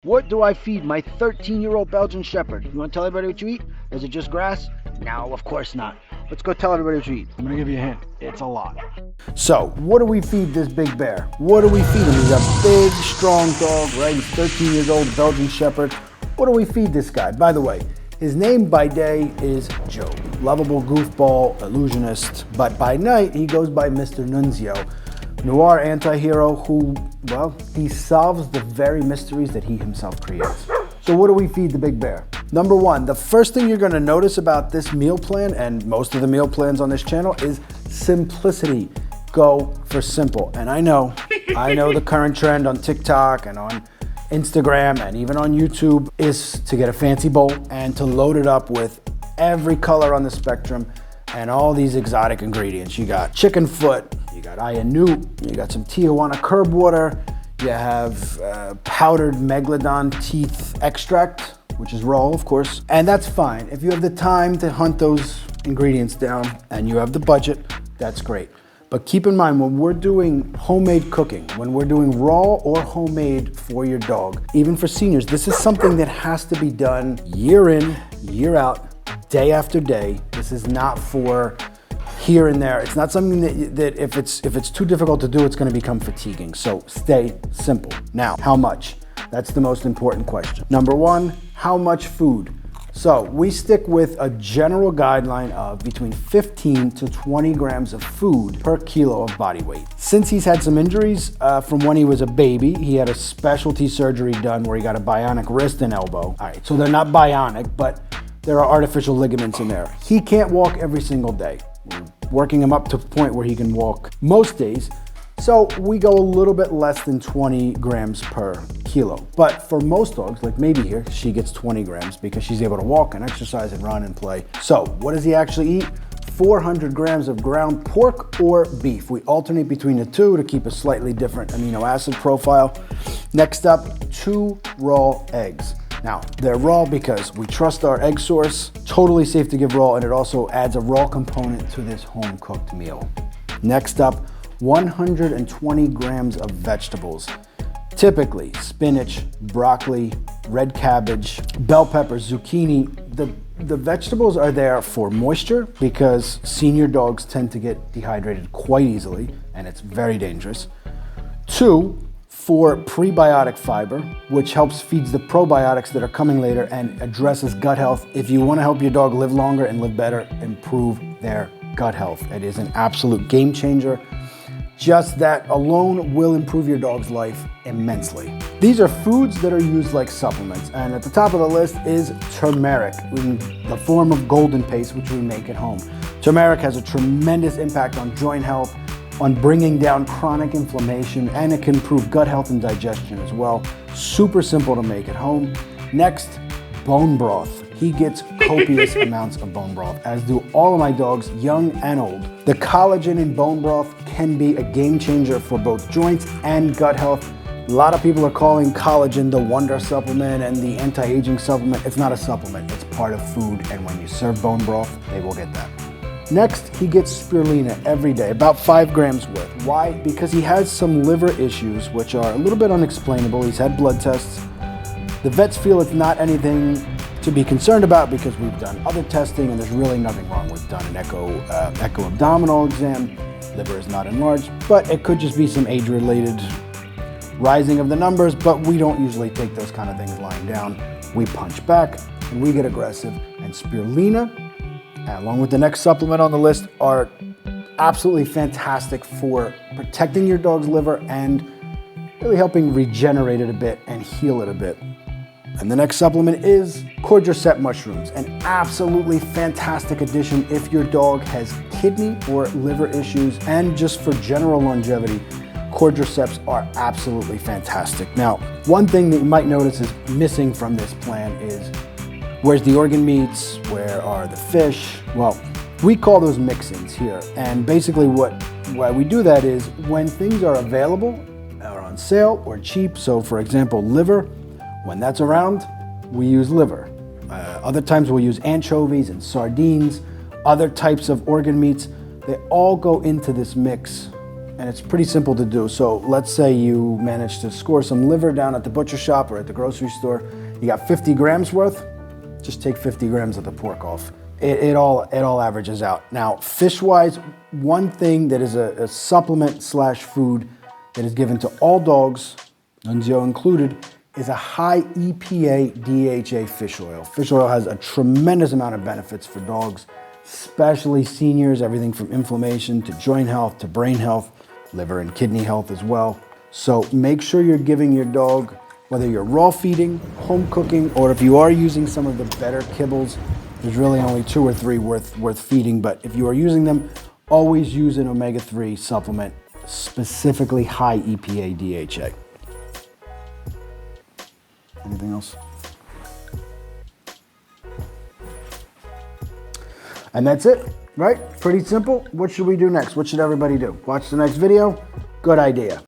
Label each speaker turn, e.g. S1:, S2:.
S1: What do I feed my 13-year-old Belgian Shepherd? You want to tell everybody what you eat? Is it just grass? No, of course not. Let's go tell everybody what you eat. I'm going to give you a hint. It's a lot. So, what do we feed this big bear? What do we feed him? He's a big, strong dog, right? He's 13 years old, Belgian Shepherd. What do we feed this guy? By the way, his name by day is Joe. Lovable goofball, illusionist. But by night, he goes by Mr. Nunzio. Noir anti-hero who, well, he solves the very mysteries that he himself creates. So what do we feed the big bear? Number one, the first thing you're gonna notice about this meal plan, and most of the meal plans on this channel, is simplicity. Go for simple. And I know the current trend on TikTok and on Instagram and even on YouTube is to get a fancy bowl and to load it up with every color on the spectrum and all these exotic ingredients. You got chicken foot, you got Ayanut, you got some Tijuana curb water, you have powdered megalodon teeth extract, which is raw, of course. And that's fine. If you have the time to hunt those ingredients down and you have the budget, that's great. But keep in mind, when we're doing homemade cooking, when we're doing raw or homemade for your dog, even for seniors, this is something that has to be done year in, year out, day after day. This is not for here and there. It's not something that if it's too difficult to do, it's going to become fatiguing. So stay simple. Now, how much? That's the most important question. Number one, how much food? So we stick with a general guideline of between 15 to 20 grams of food per kilo of body weight. Since he's had some injuries from when he was a baby, he had a specialty surgery done where he got a bionic wrist and elbow. All right, so they're not bionic, but there are artificial ligaments in there. He can't walk every single day. We're working him up to a point where he can walk most days. So we go a little bit less than 20 grams per kilo. But for most dogs, like maybe here, she gets 20 grams because she's able to walk and exercise and run and play. So what does he actually eat? 400 grams of ground pork or beef. We alternate between the two to keep a slightly different amino acid profile. Next up, 2 raw eggs. Now, they're raw because we trust our egg source, totally safe to give raw, and it also adds a raw component to this home-cooked meal. Next up, 120 grams of vegetables. Typically, spinach, broccoli, red cabbage, bell peppers, zucchini. The vegetables are there for moisture because senior dogs tend to get dehydrated quite easily, and it's very dangerous. 2, for prebiotic fiber, which helps feeds the probiotics that are coming later and addresses gut health. If you want to help your dog live longer and live better, improve their gut health. It is an absolute game changer. Just that alone will improve your dog's life immensely. These are foods that are used like supplements, and at the top of the list is turmeric in the form of golden paste, which we make at home. Turmeric has a tremendous impact on joint health, on bringing down chronic inflammation, and it can improve gut health and digestion as well. Super simple to make at home. Next, bone broth. He gets copious amounts of bone broth, as do all of my dogs, young and old. The collagen in bone broth can be a game changer for both joints and gut health. A lot of people are calling collagen the wonder supplement and the anti-aging supplement. It's not a supplement, it's part of food, and when you serve bone broth, they will get that. Next, he gets spirulina every day, about 5 grams worth. Why? Because he has some liver issues, which are a little bit unexplainable. He's had blood tests. The vets feel it's not anything to be concerned about because we've done other testing and there's really nothing wrong. We've done an echo abdominal exam. Liver is not enlarged, but it could just be some age-related rising of the numbers, but we don't usually take those kind of things lying down. We punch back and we get aggressive, and spirulina, along with the next supplement on the list, are absolutely fantastic for protecting your dog's liver and really helping regenerate it a bit and heal it a bit. And the next supplement is quadricep mushrooms, an absolutely fantastic addition if your dog has kidney or liver issues, and just for general longevity, quadriceps are absolutely fantastic. Now, one thing that you might notice is missing from this plan is where's the organ meats? Where are the fish? Well, we call those mix-ins here. And basically why we do that is when things are available or on sale or cheap. So for example, liver, when that's around, we use liver. Other times we'll use anchovies and sardines, other types of organ meats. They all go into this mix and it's pretty simple to do. So let's say you manage to score some liver down at the butcher shop or at the grocery store. You got 50 grams worth, just take 50 grams of the pork off. It all averages out. Now, fish-wise, one thing that is a supplement slash food that is given to all dogs, Nunzio included, is a high EPA DHA fish oil. Fish oil has a tremendous amount of benefits for dogs, especially seniors, everything from inflammation to joint health to brain health, liver and kidney health as well. So make sure you're giving your dog, whether you're raw feeding, home cooking, or if you are using some of the better kibbles, there's really only 2 or 3 worth feeding, but if you are using them, always use an omega-3 supplement, specifically high EPA DHA. Anything else? And that's it, right? Pretty simple. What should we do next? What should everybody do? Watch the next video? Good idea.